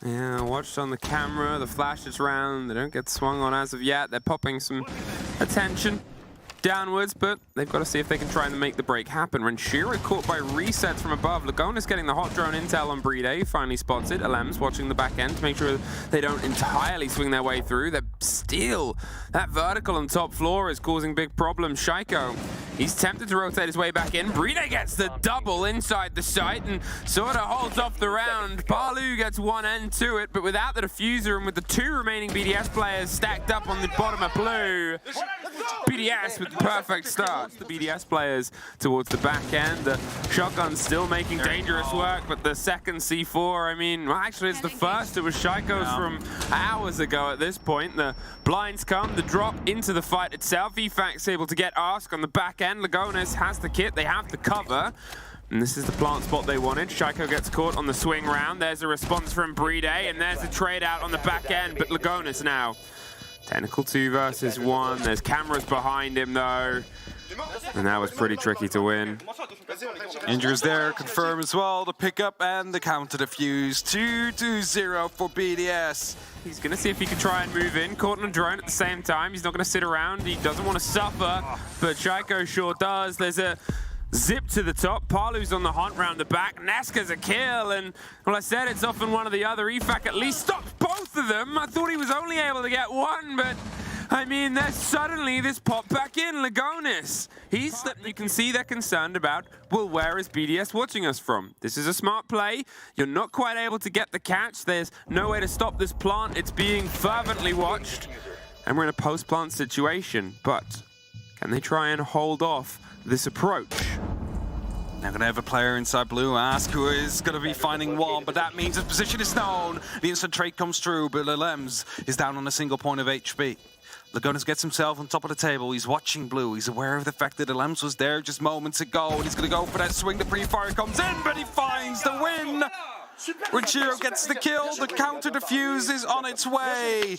Yeah, watched on the camera, the flashes round, they don't get swung on as of yet. They're popping some attention downwards, but they've got to see if they can try and make the break happen. Renshiro caught by resets from above. Lagona's getting the hot drone intel on Brede, finally spots it. Alem's watching the back end to make sure they don't entirely swing their way through. They're still, that vertical on top floor is causing big problems. Shaiko, he's tempted to rotate his way back in. Brede gets the double inside the site and sort of holds off the round. Palu gets one end to it, but without the diffuser and with the two remaining BDS players stacked up on the bottom of blue, BDS with the perfect start. The BDS players towards the back end. The shotgun's still making dangerous work, but the second C4, I mean, well, actually it's the first. It was Shaiko's from hours ago at this point. The blinds come, the drop into the fight itself. EFAC's able to get Ask on the back end. Lagonas has the kit, they have the cover. And this is the plant spot they wanted. Shaiko gets caught on the swing round. There's a response from Brede, and there's a trade out on the back end, but Lagonas now. Technical 2 versus 1. There's cameras behind him though. And that was pretty tricky to win. Injuries there, confirm as well. The pickup and the counter defuse. 2-0 for BDS. He's going to see if he can try and move in. Caught on a drone at the same time. He's not going to sit around. He doesn't want to suffer, but Shaiko sure does. There's a zip to the top. Palu's on the hunt round the back. Neska's a kill, and well, I said it's often one or the other. EFAC at least stops both of them. I thought he was only able to get one, but I mean, there's suddenly this pop back in. Lagonas. You can see they're concerned about, well, where is BDS watching us from? This is a smart play. You're not quite able to get the catch. There's no way to stop this plant. It's being fervently watched. And we're in a post-plant situation, but can they try and hold off this approach? Now going to have a player inside blue, Ask, who is going to be finding one, but that means his position is known. The instant trade comes through, but Alems is down on a single point of HP. Lagonas gets himself on top of the table. He's watching blue. He's aware of the fact that Alems was there just moments ago, and he's going to go for that swing. The pre-fire comes in, but he finds the win. Renshiro gets the kill. The counter defuse is on its way.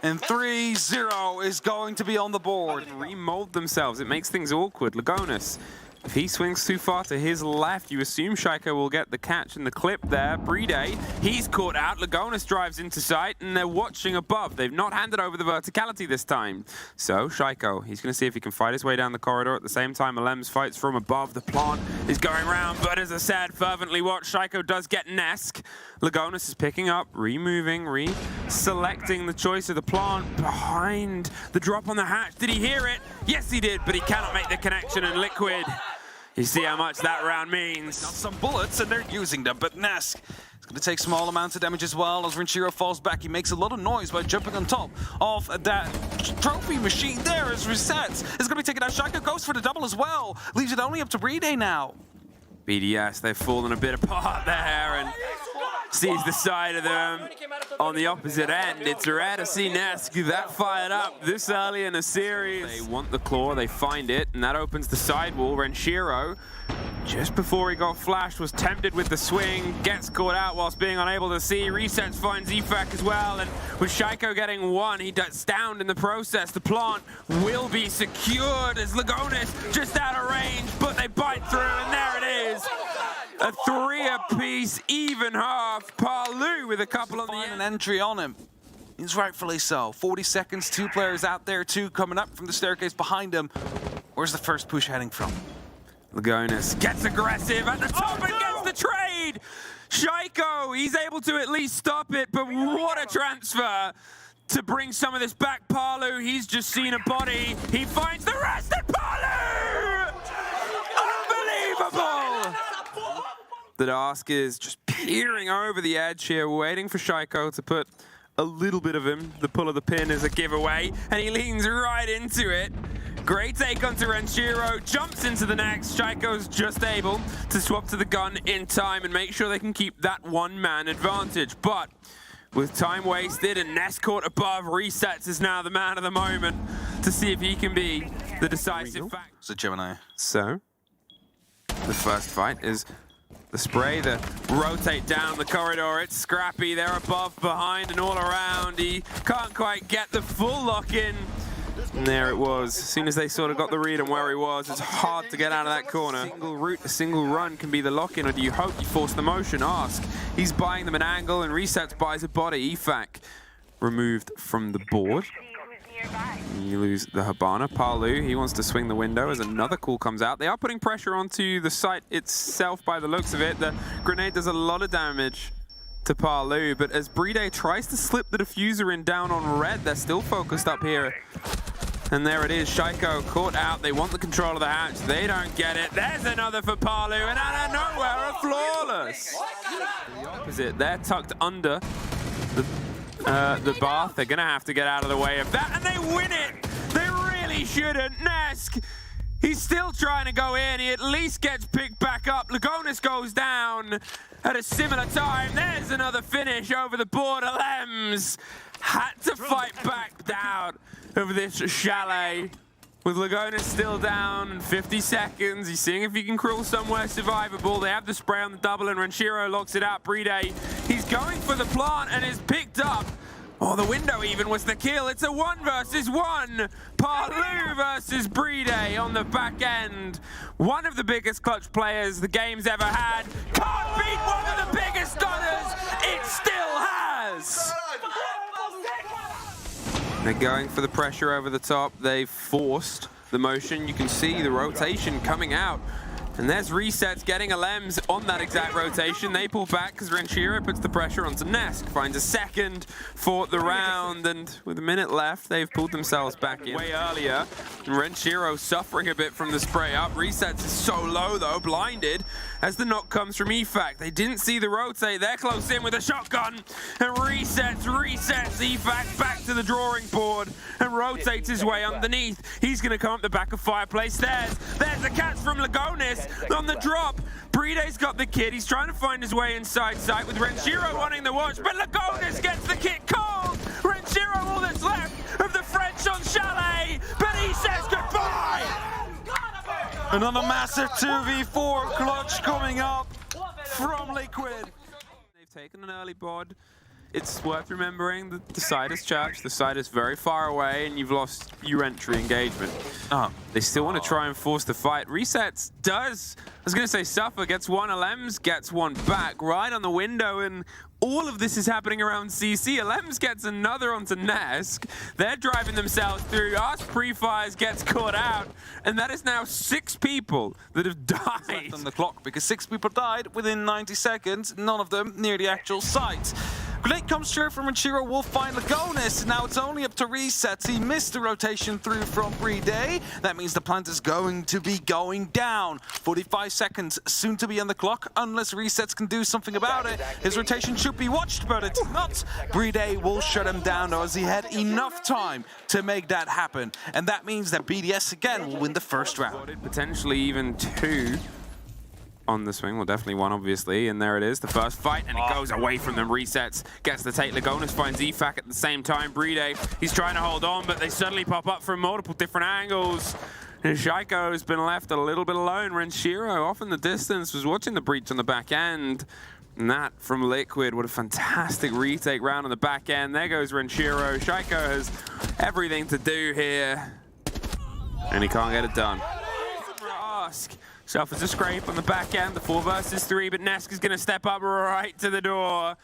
And 3-0 is going to be on the board. Remold themselves. It makes things awkward. Lagonas, if he swings too far to his left, you assume Shaiko will get the catch and the clip there. Brede, he's caught out. Lagonas drives into sight, and they're watching above. They've not handed over the verticality this time. So Shaiko, he's going to see if he can fight his way down the corridor. At the same time, Alems fights from above. The plant is going round, but as I said, fervently watched. Shaiko does get Nesk. Lagonas is picking up, removing, selecting the choice of the plant behind the drop on the hatch. Did he hear it? Yes, he did, but he cannot make the connection, and Liquid, you see how much that round means. Got some bullets, and they're using them, but Nesk is going to take small amounts of damage as well as Renshiro falls back. He makes a lot of noise by jumping on top of that trophy machine there as resets. It's going to be taken out. Shaiko goes for the double as well. Leaves it only up to Brede now. BDS, they've fallen a bit apart there, and sees the side of them on the opposite end. It's rare to see Nesk that fired up this early in a series. They want the claw, they find it, and that opens the sidewall. Renshiro, just before he got flashed, was tempted with the swing, gets caught out whilst being unable to see. Resets, finds EFAC as well, and with Shaiko getting one, he gets downed in the process. The plant will be secured as Lagonas just out of range, but they bite through, and there it is. A 3 apiece, even half. Palu with a couple on the end. An entry on him. He's rightfully so. 40 seconds, 2 players out there, 2 coming up from the staircase behind him. Where's the first push heading from? Lagonas gets aggressive at the top and gets the trade. Shaiko, he's able to at least stop it, but what a transfer to bring some of this back. Palu, he's just seen a body. He finds the rest, and Palu! Unbelievable! That Ask is just peering over the edge here, waiting for Shaiko to put a little bit of him. The pull of the pin is a giveaway, and he leans right into it. Great take onto Renshiro, jumps into the next. Shaiko's just able to swap to the gun in time and make sure they can keep that one-man advantage. But with time wasted and Nesk caught above, Resets is now the man of the moment to see if he can be the decisive factor. So Gemini. So, the first fight is the spray, the rotate down the corridor. It's scrappy. They're above, behind, and all around. He can't quite get the full lock in. And there it was. As soon as they sort of got the read on where he was, it's hard to get out of that corner. A single route, a single run can be the lock-in, or do you hope you force the motion? Ask. He's buying them an angle, and Resets buys a body. EFAC removed from the board. You lose the Habana. Palu, he wants to swing the window as another call comes out. They are putting pressure onto the site itself by the looks of it. The grenade does a lot of damage to Palu, but as Bride tries to slip the diffuser in down on red, they're still focused up here. And there it is, Shaiko caught out. They want the control of the hatch. They don't get it. There's another for Palu, and out of nowhere, a flawless. The opposite, they're tucked under the bath. They're gonna have to get out of the way of that, and they win it. They really shouldn't. Nesk, he's still trying to go in. He at least gets picked back up. Lagonis goes down at a similar time. There's another finish over the board. Alems had to fight back down over this chalet. With Lagonis still down in 50 seconds, he's seeing if he can crawl somewhere survivable. They have the spray on the double, and Renshiro locks it out. Bride, he's going for the plant and is picked up. Oh, the window even was the kill. It's a 1 versus 1. Palu versus Bride on the back end. One of the biggest clutch players the game's ever had. Can't beat one of the biggest stunners. It still has. They're going for the pressure over the top. They've forced the motion. You can see the rotation coming out. And there's Resets getting a Lems on that exact rotation. They pull back because Renshiro puts the pressure onto Nesk. Finds a second for the round. And with a minute left, they've pulled themselves back in way earlier. And Renshiro suffering a bit from the spray up. Resets is so low though, blinded as the knock comes from EFAC. They didn't see the rotate. They're close in with a shotgun. And resets EFAC back to the drawing board and rotates his way underneath. He's going to come up the back of Fireplace. There's the catch from Lagonis on the drop. Bride's got the kid. He's trying to find his way inside sight with Renshiro wanting the watch, but Lagonis gets the kit cold. Renshiro all that's left of the French on Chalet, but he says goodbye. Another massive 2v4 clutch coming up from Liquid. They've taken an early bod. It's worth remembering that the site is church, the site is very far away, and you've lost your entry engagement. They still want to try and force the fight. Resets does, I was going to say suffer, gets one Alems, gets one back right on the window, and all of this is happening around CC. Alems gets another onto Nesk. They're driving themselves through. Us pre-fires gets caught out, and that is now 6 people that have died. Left on the clock because 6 people died within 90 seconds, none of them near the actual site. Grenade comes through from Renshiro, will find Lagonis. Now it's only up to Resets. He missed the rotation through from Bride. That means the plant is going to be going down. 45 seconds soon to be on the clock, unless Resets can do something about it. His rotation should be watched, but it's not. Bride will shut him down, though, as he had enough time to make that happen. And that means that BDS again will win the first round. Potentially even 2. On the swing, well, definitely 1, obviously, and there it is, the first fight, and it goes away from them. Resets, gets the take. Lagonis finds EFAC at the same time. Bride, he's trying to hold on, but they suddenly pop up from multiple different angles. And Shaiko has been left a little bit alone. Renshiro, off in the distance, was watching the breach on the back end. And that from Liquid, what a fantastic retake round on the back end. There goes Renshiro. Shaiko has everything to do here, and he can't get it done. Ask. Suffers a scrape on the back end, the 4 versus 3, but Nesk is going to step up right to the door.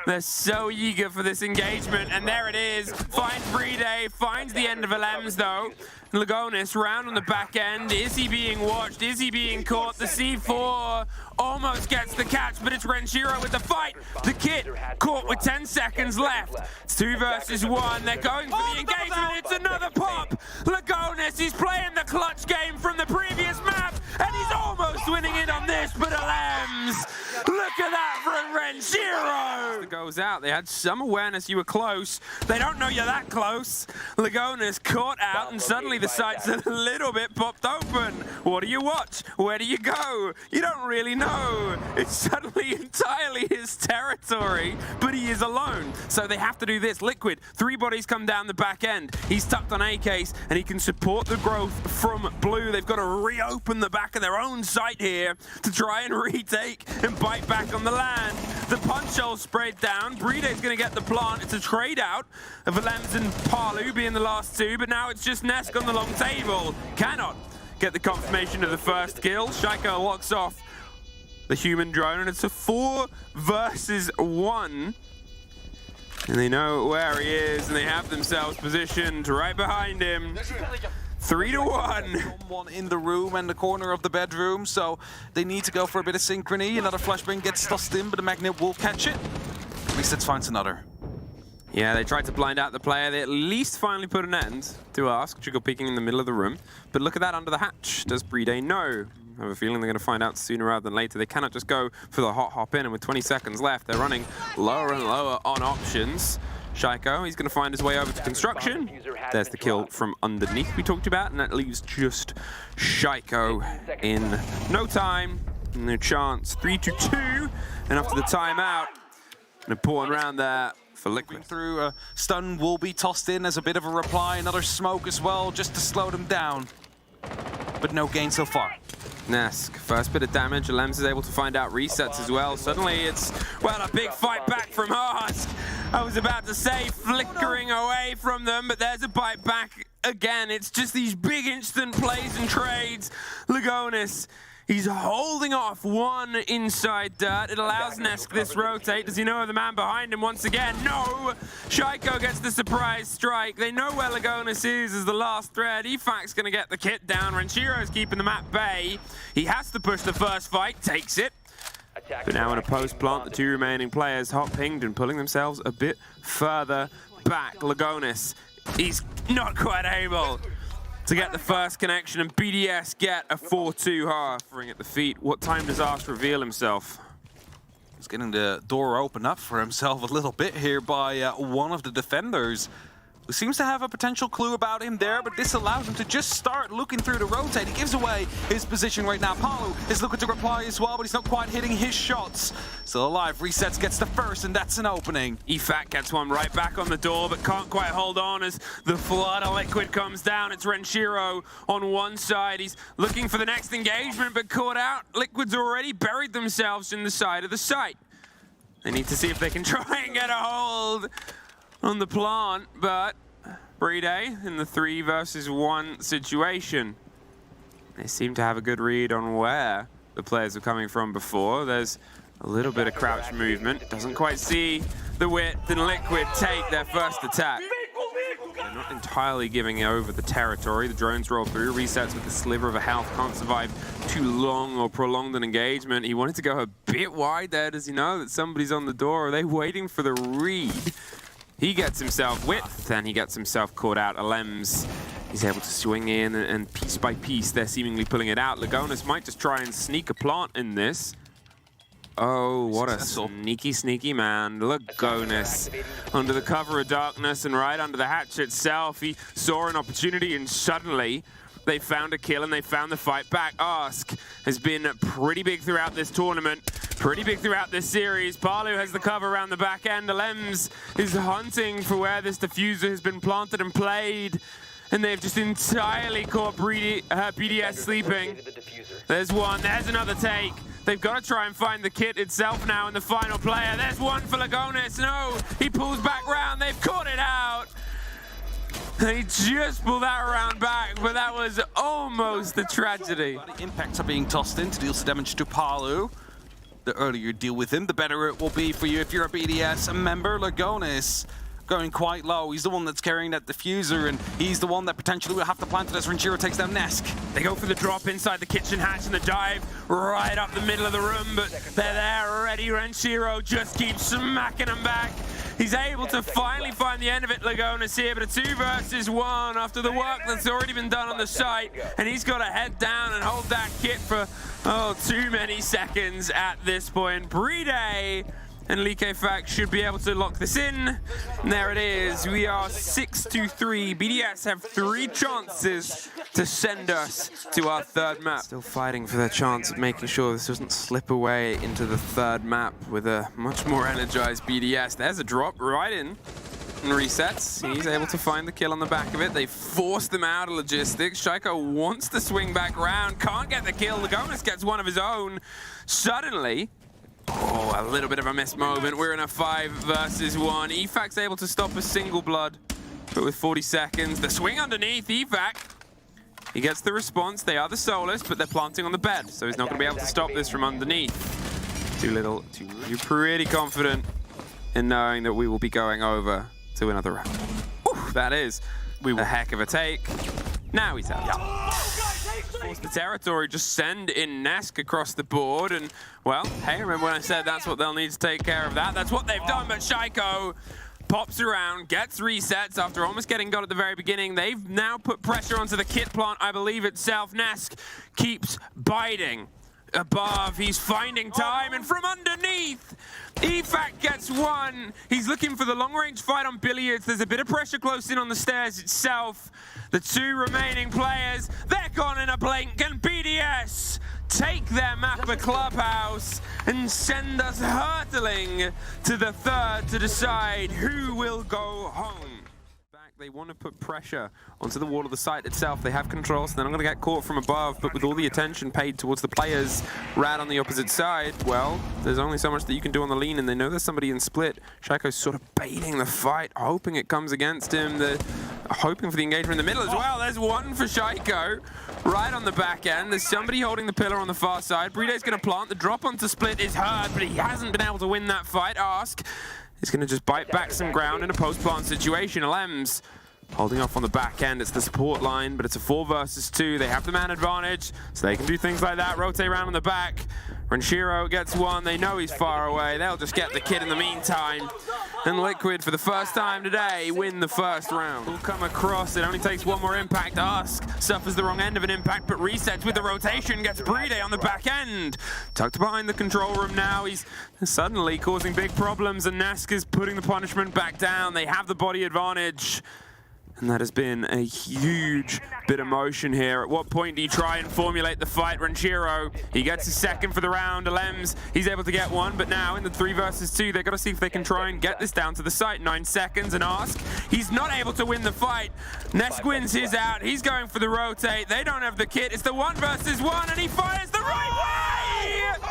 They're so eager for this engagement, and there it is. Finds Bride, finds the end of Alems though. Lagonis round on the back end. Is he being watched? Is he being caught? The C4 almost gets the catch, but it's Renshiro with the fight. The kid caught with 10 seconds left. It's 2 versus 1. They're going for the engagement. It's another pop. Lagonis, he's playing the clutch game from the previous map, and he's almost winning it on this, but Alems, look at that from Renshiro. It goes out. They had some awareness you were close. They don't know you're that close. Lagonis caught out, and suddenly the site's a little bit popped open. What do you watch? Where do you go? You don't really know. It's suddenly entirely his territory, but he is alone. So they have to do this. Liquid, 3 bodies come down the back end. He's tucked on A-Case, and he can support the growth from Blue. They've got to reopen the back of their own site here to try and retake and bite back on the land. The punch hole sprayed down. Breeday's going to get the plant. It's a trade out of Lems and Palu being the last two, but now it's just Nesk on the long table. Cannot get the confirmation of the first kill. Shaiko locks off the human drone, and it's a 4 versus 1. And they know where he is, and they have themselves positioned right behind him. 3-1. Someone in the room and the corner of the bedroom, so they need to go for a bit of synchrony. Another flashbang gets tossed in, but the magnet will catch it. Reset finds another. Yeah, they tried to blind out the player. They at least finally put an end to Ask. Chico peeking in the middle of the room. But look at that under the hatch. Does Breeday know? I have a feeling they're going to find out sooner rather than later. They cannot just go for the hop in, and with 20 seconds left, they're running lower and lower on options. Shaiko, he's going to find his way over to construction. There's the kill from underneath we talked about, and that leaves just Shaiko in no time, no chance. 3-2, and after the timeout, an important round there for Liquid. Through a stun will be tossed in as a bit of a reply. Another smoke as well, just to slow them down. But no gain so far. Nesk, first bit of damage. Lems is able to find out resets as well. Suddenly it's, well, a big fight back from Ask. I was about to say flickering away from them, but there's a bite back again. It's just these big instant plays and trades. Lagonis, he's holding off one inside dirt. It allows Nesk this rotate. Does he know the man behind him once again? No! Shaiko gets the surprise strike. They know where Lagonis is as the last thread. Efac's gonna get the kit down. Renshiro's keeping them at bay. He has to push the first fight, takes it. But now in a post-plant, the two remaining players hot-pinged and pulling themselves a bit further back. Lagonis, he's not quite able to get the first connection, and BDS get a 4-2 offering at the feet. What time does Ask reveal himself? He's getting the door open up for himself a little bit here by one of the defenders, who seems to have a potential clue about him there, but this allows him to just start looking through the rotate. He gives away his position right now. Palu is looking to reply as well, but he's not quite hitting his shots. Still alive. Resets gets the first, and that's an opening. Efac gets one right back on the door, but can't quite hold on as the flood of Liquid comes down. It's Renshiro on one side. He's looking for the next engagement, but caught out. Liquid's already buried themselves in the side of the site. They need to see if they can try and get a hold on the plant, but Breeday in the 3 versus 1 situation. They seem to have a good read on where the players are coming from before. There's a little bit of crouch movement. Doesn't quite see the width, and Liquid take their first attack. They're not entirely giving over the territory. The drones roll through, resets with a sliver of a health. Can't survive too long or prolonged an engagement. He wanted to go a bit wide there. Does he know that somebody's on the door? Are they waiting for the read? He gets himself width, and he gets himself caught out. Lems, he's able to swing in, and piece by piece, they're seemingly pulling it out. Lagonis might just try and sneak a plant in this. Oh, what a sneaky, sneaky man. Lagonis under the cover of darkness and right under the hatch itself. He saw an opportunity, and suddenly they found a kill and they found the fight back. Ask has been pretty big throughout this tournament, pretty big throughout this series. Palu has the cover around the back end. Lems is hunting for where this diffuser has been planted and played, and they've just entirely caught BDS sleeping. There's one, there's another take. They've got to try and find the kit itself now in the final player. There's one for Lagonis. No, he pulls back round. They've caught it out. They just pulled that round back, but that was almost a tragedy. Impacts are being tossed in to deal some damage to Palu. The earlier you deal with him, the better it will be for you if you're a BDS member. Lagonis going quite low. He's the one that's carrying that diffuser, and he's the one that potentially will have to plant it as Renshiro takes down Nesk. They go for the drop inside the kitchen hatch and the dive right up the middle of the room, but they're there already. Renshiro just keeps smacking them back. He's able to finally find the end of it, Lagonis here, but a 2 versus 1 after the work that's already been done on the site, and he's got to head down and hold that kit for, too many seconds at this point. Breeday and Likefac should be able to lock this in. And there it is. We are 6-3. BDS have 3 chances to send us to our 3rd map. Still fighting for their chance of making sure this doesn't slip away into the 3rd map with a much more energized BDS. There's a drop right in. And resets. He's able to find the kill on the back of it. They forced them out of logistics. Shaiko wants to swing back round. Can't get the kill. Lagonis gets one of his own. Suddenly, Oh, a little bit of a missed moment. We're in a 5 versus 1. Efac's able to stop a single blood, but with 40 seconds, the swing underneath, Efac. He gets the response. They are the Solus, but they're planting on the bed, so he's not going to be able to stop this from underneath. You're pretty confident in knowing that we will be going over to another round. Ooh, that is a heck of a take. Now he's out. Force the territory, just send in Nesk across the board, and well, hey, remember when I said that's what they'll need to take care of that? That's what they've done, but Shaiko pops around, gets resets after almost getting got at the very beginning. They've now put pressure onto the kit plant, I believe itself. Nesk keeps biting. Above, he's finding time, and from underneath, Efac gets one. He's looking for the long-range fight on Billiards. There's a bit of pressure close in on the stairs itself. The 2 remaining players, they're gone in a blink, and BDS take their map of Clubhouse and send us hurtling to the 3rd to decide who will go home. They want to put pressure onto the wall of the site itself. They have control, so they're not going to get caught from above, but with all the attention paid towards the players right on the opposite side, well, there's only so much that you can do on the lean, and they know there's somebody in split. Shaiko's sort of baiting the fight, hoping it comes against him. They're hoping for the engagement in the middle as well. There's one for Shaiko right on the back end. There's somebody holding the pillar on the far side. Bride's going to plant. The drop onto split is hard, but he hasn't been able to win that fight. Ask is going to just bite back some ground in a post-plant situation. Lems holding off on the back end. It's the support line, but it's a 4 versus 2. They have the man advantage, so they can do things like that. Rotate around on the back. Renshiro gets one. They know he's far away. They'll just get the kid in the meantime. And Liquid, for the first time today, win the first round. Will come across. It only takes one more impact. Ask suffers the wrong end of an impact, but resets with the rotation. Gets Bride on the back end. Tucked behind the control room now. He's suddenly causing big problems, and Nesk is putting the punishment back down. They have the body advantage. And that has been a huge bit of motion here. At what point do you try and formulate the fight? Renshiro, he gets a second for the round. Lems, he's able to get one, but now in the 3 versus 2, they've got to see if they can try and get this down to the site. 9 seconds, and Ask, he's not able to win the fight. Nesk wins his out. He's going for the rotate. They don't have the kit. It's the 1 versus 1, and he fires the right way!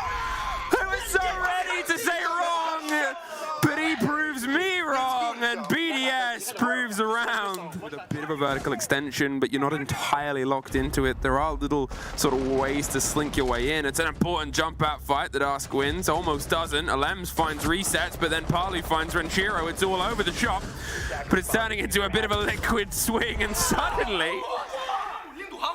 I was so ready to say wrong, but he proves me wrong, and BDS proves around. With a bit of a vertical extension, but you're not entirely locked into it. There are little sort of ways to slink your way in. It's an important jump out fight that Ask wins. Almost doesn't. Alems finds resets, but then Parley finds Renshiro. It's all over the shop, but it's turning into a bit of a Liquid swing, and suddenly,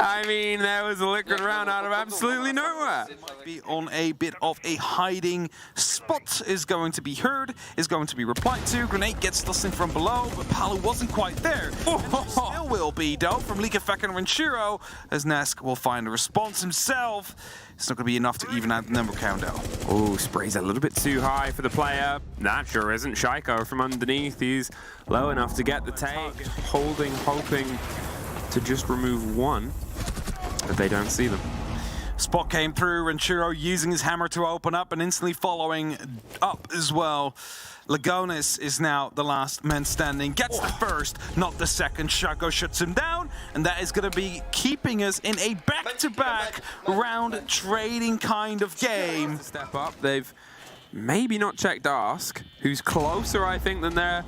I mean, there was a Liquid round out of absolutely nowhere. Might be on a bit of a hiding spot. Is going to be heard, is going to be replied to. Grenade gets listening from below, but Palu wasn't quite there. Still will be, though, from Likafek and Renshiro, as Nesk will find a response himself. It's not going to be enough to even out the number count, though. Oh, sprays a little bit too high for the player. That sure isn't. Shaiko from underneath. He's low enough to get the take. Holding, hoping to just remove one, but they don't see them. Spot came through, Renshiro using his hammer to open up and instantly following up as well. Lagonis is now the last man standing, gets the first, not the second. Shaiko shuts him down, and that is going to be keeping us in a back-to-back round trading kind of game. Step up, they've maybe not checked Ask, who's closer, I think, than they're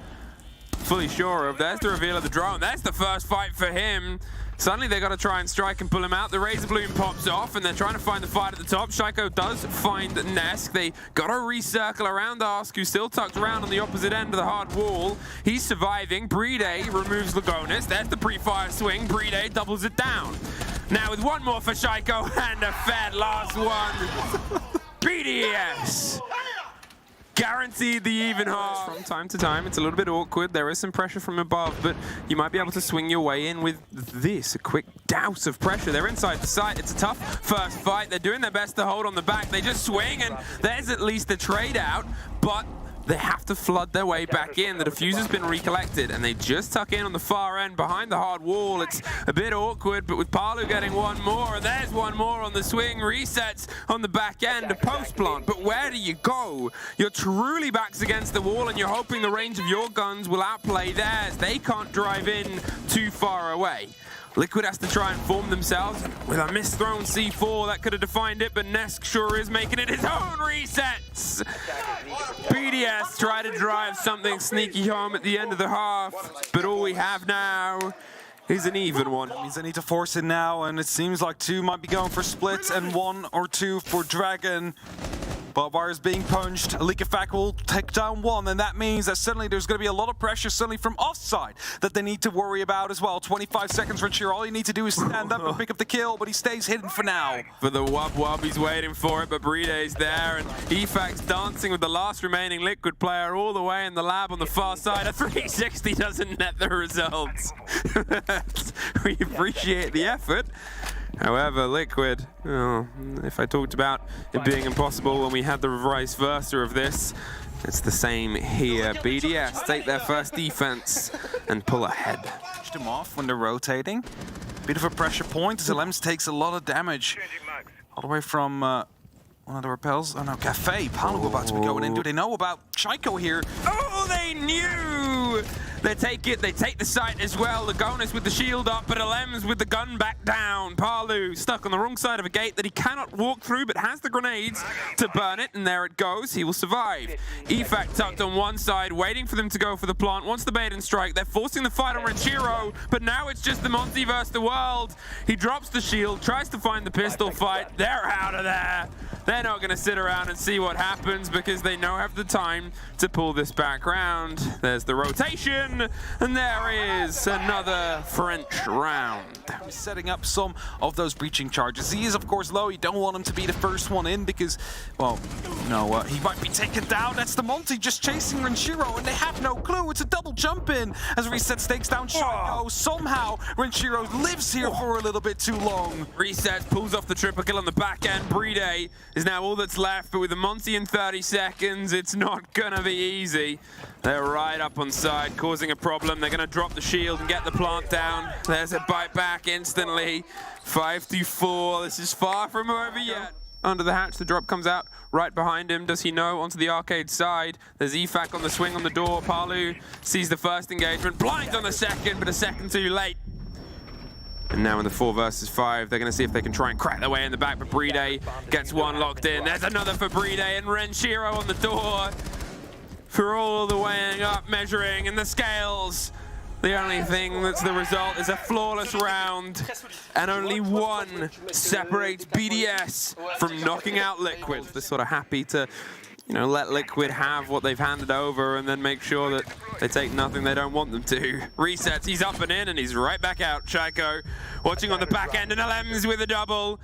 fully sure of. There's the reveal of the drone. There's the first fight for him. Suddenly they got to try and strike and pull him out. The Razor Bloom pops off, and they're trying to find the fight at the top. Shaiko does find Nesk. They got to recircle around Ask, who's still tucked around on the opposite end of the hard wall. He's surviving. Bride removes Lagonis. There's the pre-fire swing. Bride doubles it down. Now with one more for Shaiko, and a fat last one. BDS guaranteed the even half. From time to time, it's a little bit awkward. There is some pressure from above, but you might be able to swing your way in with this, a quick douse of pressure. They're inside the site. It's a tough first fight. They're doing their best to hold on the back. They just swing, and there's at least a trade out, but they have to flood their way back in. The diffuser's been recollected, and they just tuck in on the far end behind the hard wall. It's a bit awkward, but with Palu getting one more, and there's one more on the swing. Resets on the back end, a post plant. But where do you go? You're truly backs against the wall, and you're hoping the range of your guns will outplay theirs. They can't drive in too far away. Liquid has to try and form themselves with a misthrown C4 that could have defined it, but Nesk sure is making it his own resets. BDS try to drive something sneaky home at the end of the half, but all we have now is an even one. Means they need to force it now, and it seems like 2 might be going for splits and 1 or 2 for Dragon. Barbwire is being punched. Leak of Fact will take down 1, and that means that suddenly there's going to be a lot of pressure suddenly from offside that they need to worry about as well. 25 seconds for Chiro. All you need to do is stand up and pick up the kill, but he stays hidden for now. For the wub, he's waiting for it, but Bride's there, and EFAC's dancing with the last remaining Liquid player all the way in the lab on the far side. A 360 doesn't net the results. We appreciate the effort. However, Liquid, if I talked about it being impossible when we had the vice versa of this, it's the same here. BDS take their first defense and pull ahead. Pushed him off when they're rotating. Bit of a pressure point as Lems takes a lot of damage. All the way from one of the repels. Oh no, Cafe. Paolo about to be going in. Do they know about Chaiko here? Oh, they knew! They take it, they take the site as well. Lagonis with the shield up, but Alems with the gun back down. Palu stuck on the wrong side of a gate that he cannot walk through, but has the grenades to burn it, and there it goes. He will survive. EFAC tucked on one side, waiting for them to go for the plant. Wants the bait and strike. They're forcing the fight on Renshiro, but now it's just the Monty versus the world. He drops the shield, tries to find the pistol fight. They're out of there. They're not going to sit around and see what happens because they don't have the time to pull this back round. There's the rotation, and there is another French round. He's setting up some of those breaching charges. He is, of course, low. You don't want him to be the first one in because, well, you know, he might be taken down. That's the Monty just chasing Renshiro, and they have no clue. It's a double jump in as Reset stakes down Chaiko. Somehow, Renshiro lives here for a little bit too long. Resets, pulls off the triple kill on the back end. Bride is now all that's left, but with the Monty in 30 seconds, it's not gonna be easy. They're right up on side, causing a problem. They're gonna drop the shield and get the plant down. There's a bite back instantly. 5-4, this is far from over yet. Under the hatch, the drop comes out right behind him. Does he know? Onto the arcade side. There's EFAC on the swing on the door. Palu sees the first engagement, blinds on the second, but a second too late. And now in the 4 versus 5, they're going to see if they can try and crack their way in the back, but Bride gets one locked in. There's another for Bride, and Renshiro on the door for all the weighing up, measuring, and the scales. The only thing that's the result is a flawless round, and only one separates BDS from knocking out Liquid. They're sort of happy to, you know, let Liquid have what they've handed over and then make sure that they take nothing they don't want them to. Resets, he's up and in, and he's right back out. Chaiko watching on the back end, and Alems with a double.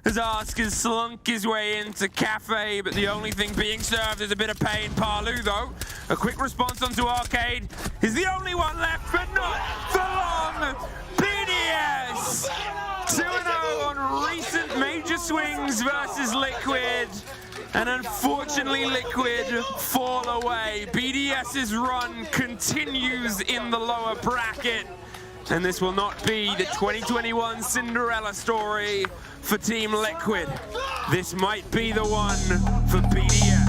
As Ask has slunk his way into Cafe, but the only thing being served is a bit of pain. Palu, though, a quick response onto Arcade is the only one left, but not for long. BDS 2-0 on recent major swings versus Liquid. And unfortunately, Liquid fall away. BDS's run continues in the lower bracket. And this will not be the 2021 Cinderella story for Team Liquid. This might be the one for BDS.